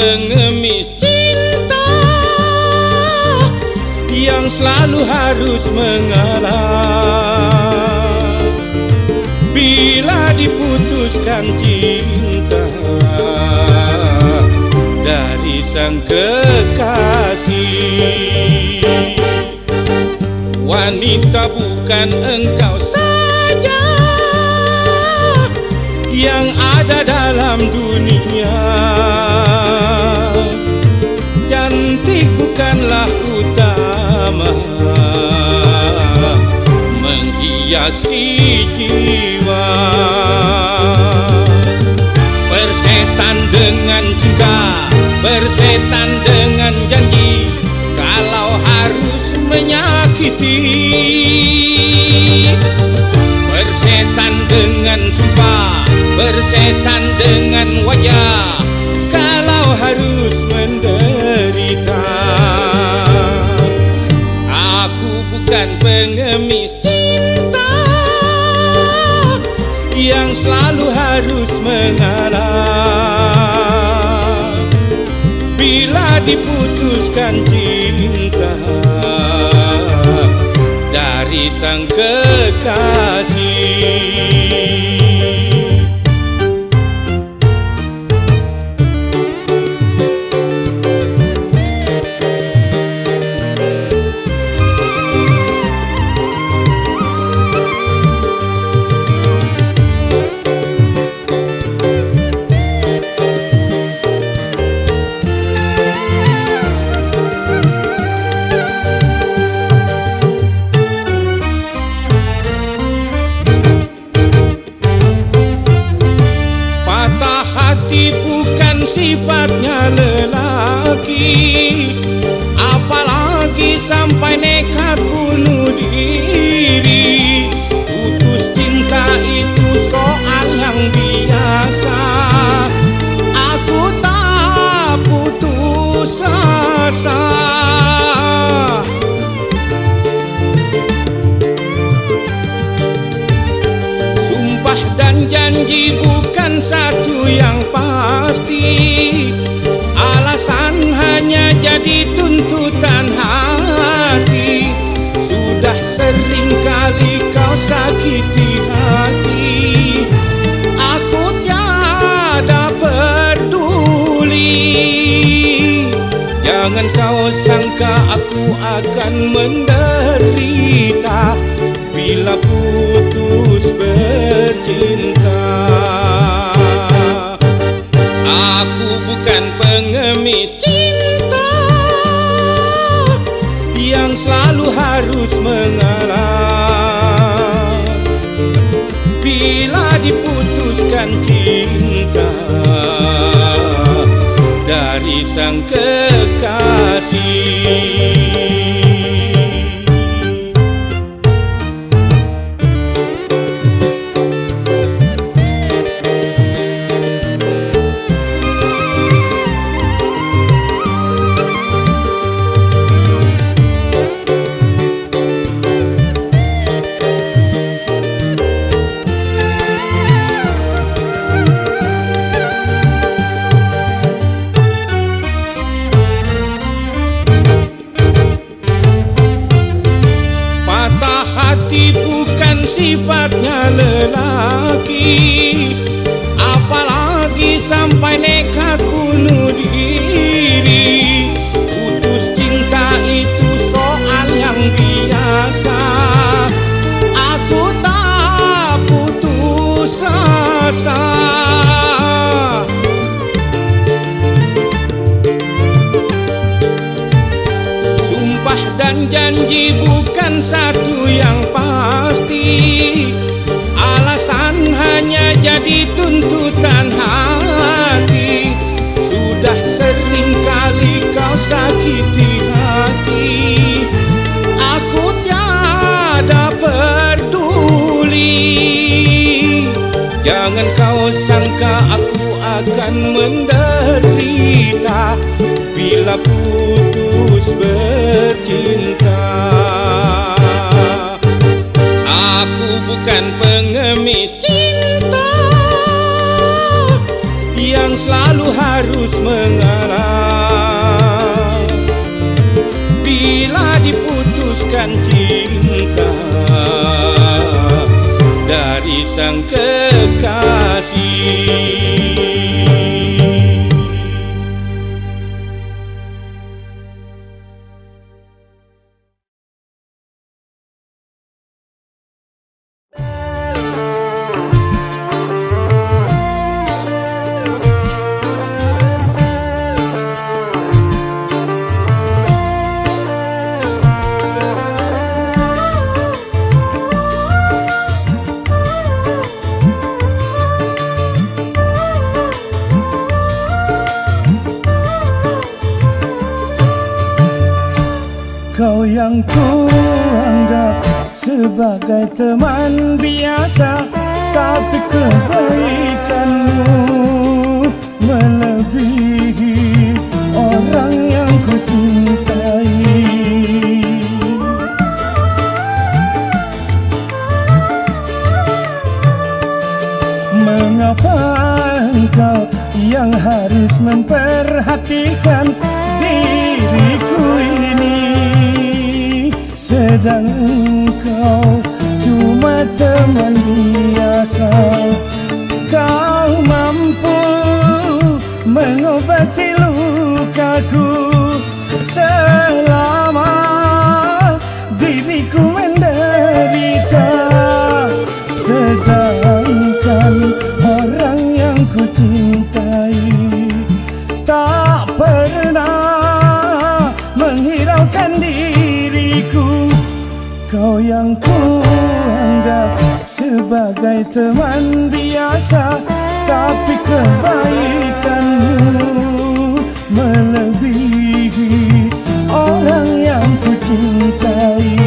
pengemis cinta yang selalu harus mengalah bila diputuskan cinta dari sang kekasih. Wanita, bukan engkau saja yang ada dalam dunia. Cantik bukanlah utama menghiasi jiwa. Bersetan dengan cinta, bersetan dengan janji, kalau harus menyakiti. Bersetan dengan sumpah, bersetan dengan wajah, kalau harus menderita. Aku bukan pengemis cinta yang selalu harus mengalah bila diputuskan cinta dari sang kekasih. Bukan sifatnya lelaki, apalagi sampai nekat bunuh diri. Putus cinta itu soal yang biasa, aku tak putus asa. Sumpah dan janji bukan satu yang pasti, alasan hanya jadi tuntutan hati. Sudah sering kali kau sakiti hati, aku tiada peduli. Jangan kau sangka aku akan menderita bila putus bercinta. Aku bukan pengemis cinta yang selalu harus mengalah bila diputuskan cinta dari sang kekasih. Bukan sifatnya lelaki, apalagi sampai nekat bunuh diri. Putus cinta itu soal yang biasa, aku tak putus asa. Sumpah dan janji bukan satu yang pasti, alasan hanya jadi tuntutan hati. Sudah sering kali kau sakiti hati, aku tiada peduli. Jangan kau sangka aku akan menderita bila putus bercinta. Aku bukan pengemis cinta yang selalu harus mengalah sang kekasih. Kau yang ku anggap sebagai teman biasa, tapi kebaikanmu melebihi orang yang ku cintai. Mengapa engkau yang harus memperhatikan diriku ini, sedang engkau cuma teman biasa? Kau mampu mengobati lukaku selama diriku menderita, sedangkan orang yang ku cintai tak pernah menghiraukan diriku. Kau yang ku anggap sebagai teman biasa, tapi kebaikanmu melebihi orang yang ku cintai.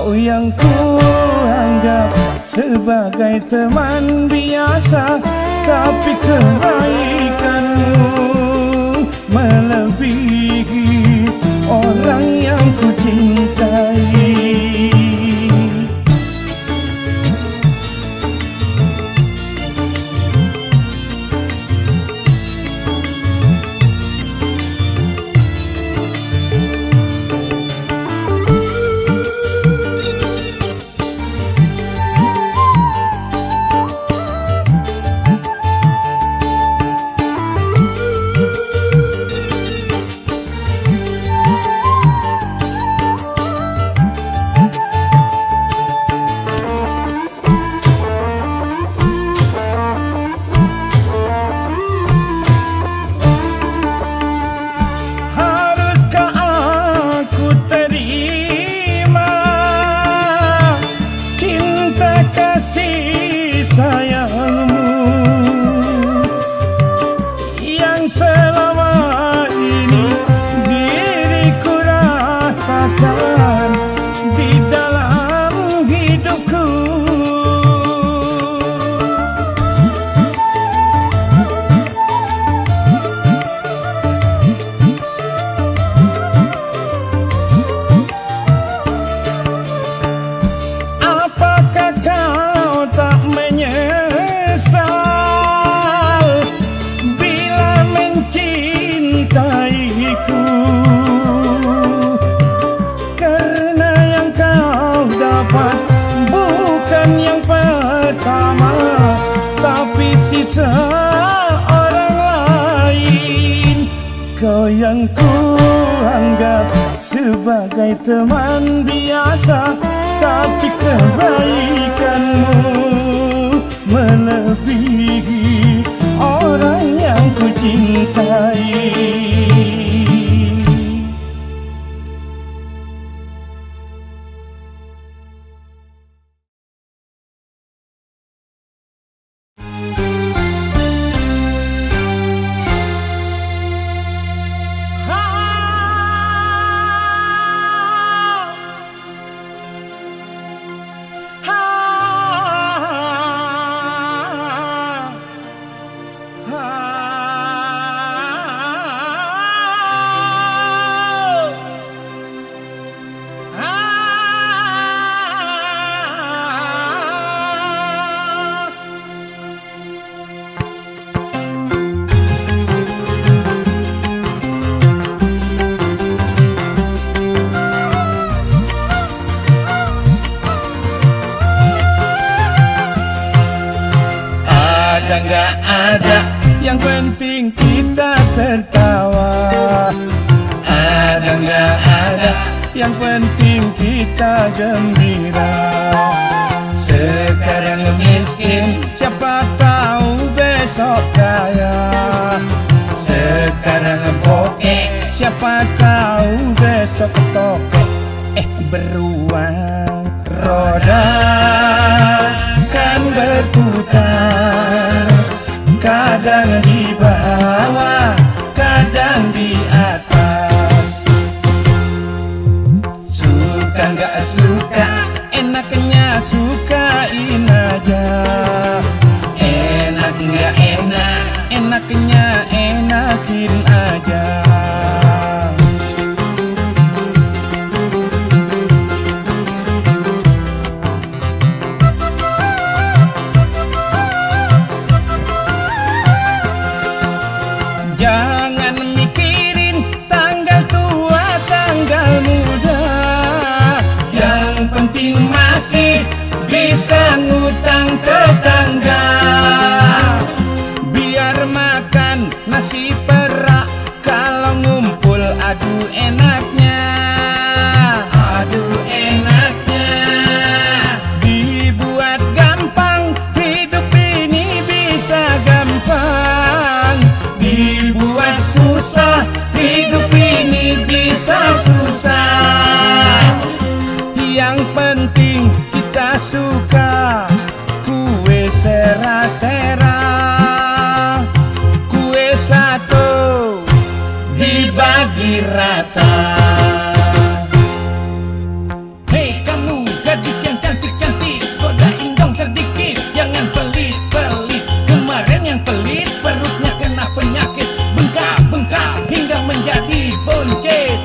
Yang ku anggap sebagai teman biasa, tapi kebaikanmu melebihi orang yang ku cintai. yang ku anggap sebagai teman biasa, tapi kebaikanmu melebihi orang yang ku cintai. Ada nggak ada, yang penting kita tertawa. Ada nggak ada, yang penting kita gembira. Sekarang miskin, siapa tahu besok kaya. Sekarang bokeh, siapa tahu besok tokek. Beruang roda kan berputar, kadang di bawah, kadang di atas. Suka nggak suka, enaknya sukain aja. Enak nggak enak, enaknya enakin aja. Jangan mikirin tanggal tua, tanggal muda. Yang penting masih bisa ngutang tetangga. Biar makan nasi perak, kalau ngumpul aduh enaknya. Aduh enaknya. Dibuat gampang, hidup ini bisa gampang. Dibuat susah, hidup ini bisa susah. Yang penting kita suka kue sera-sera. Kue satu dibagi rata. Hei kamu gadis yang cantik-cantik, godain dong sedikit, jangan pelit-pelit. Kemarin yang pelit perutnya kena penyakit, bengkak-bengkak hingga menjadi boncet.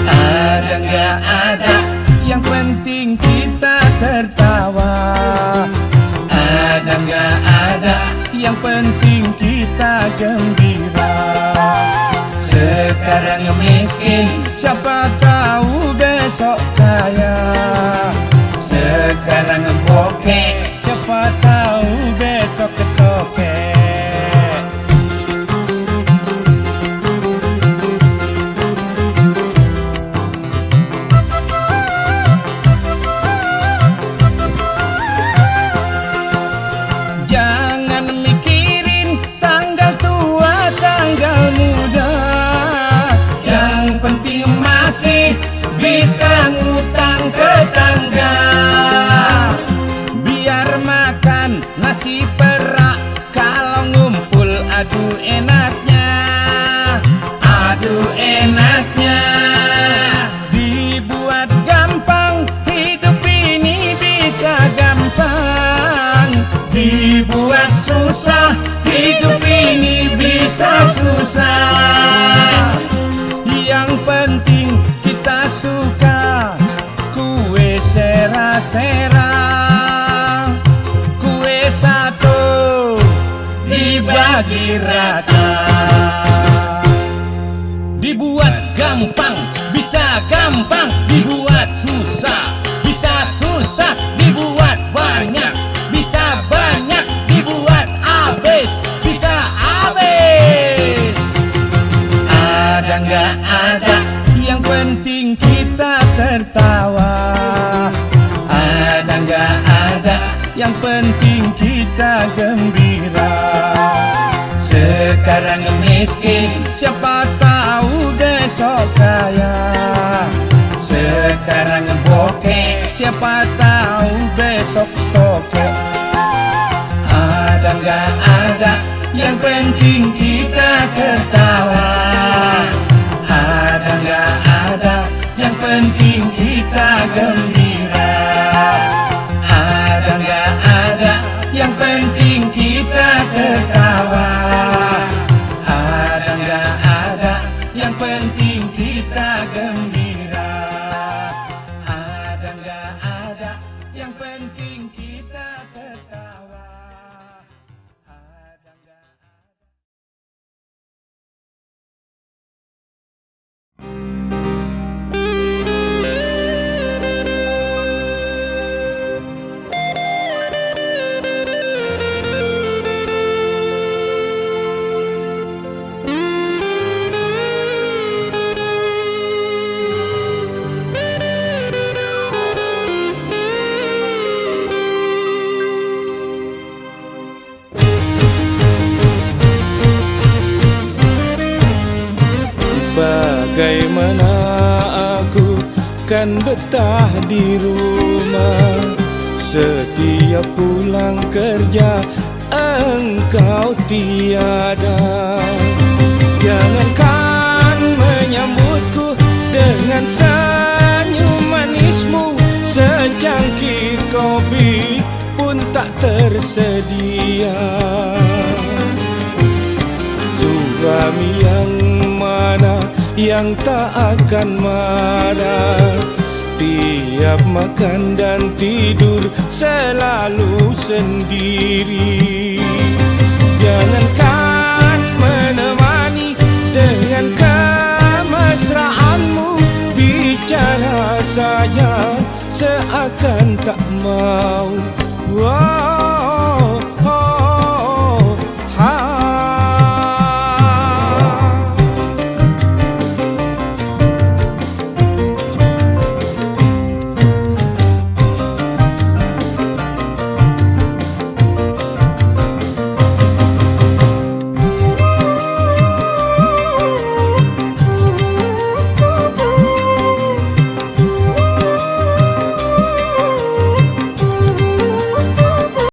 Ada nggak ada, yang penting kita tertawa. Ada nggak ada, yang penting kita gembira. Sekarang miskin, siapa tahu besok kaya. Sekarang bokeh, siapa tahu besok ketokek. Jangan mikirin tanggal tua, tanggal muda. Yang penting masih bisa ngutang tetangga. Biar makan nasi perak, kalau ngumpul aduh enaknya. Aduh enaknya. Dibuat gampang, hidup ini bisa gampang. Dibuat susah, hidup ini bisa susah. Yang penting kita suka kue sera-sera. Kue satu dibagi rata. Dibuat gampang, bisa gampang. Dibuat susah, bisa susah. Dibuat banyak, bisa banyak. Dibuat habis, bisa habis. miskin, siapa tahu besok kaya. Sekarang bokeh, siapa tahu besok tokek. Ada nggak ada, yang penting kita ketawa. Ada nggak ada, yang penting kita gembira. Ada nggak ada, yang penting kita ketawa. Ada nggak ada, yang penting kita gembira. Ada nggak ada, yang penting kita ketawa. Ada nggak ada. Bagaimana aku kan betah di rumah, setiap pulang kerja engkau tiada. Jangankan menyambutku dengan senyum manismu, secangkir kopi pun tak tersedia. Suami yang mana yang tak akan marah, tiap makan dan tidur selalu sendiri. Jangankan menemani dengan kemesraanmu, bicara saja seakan tak mau. Wah,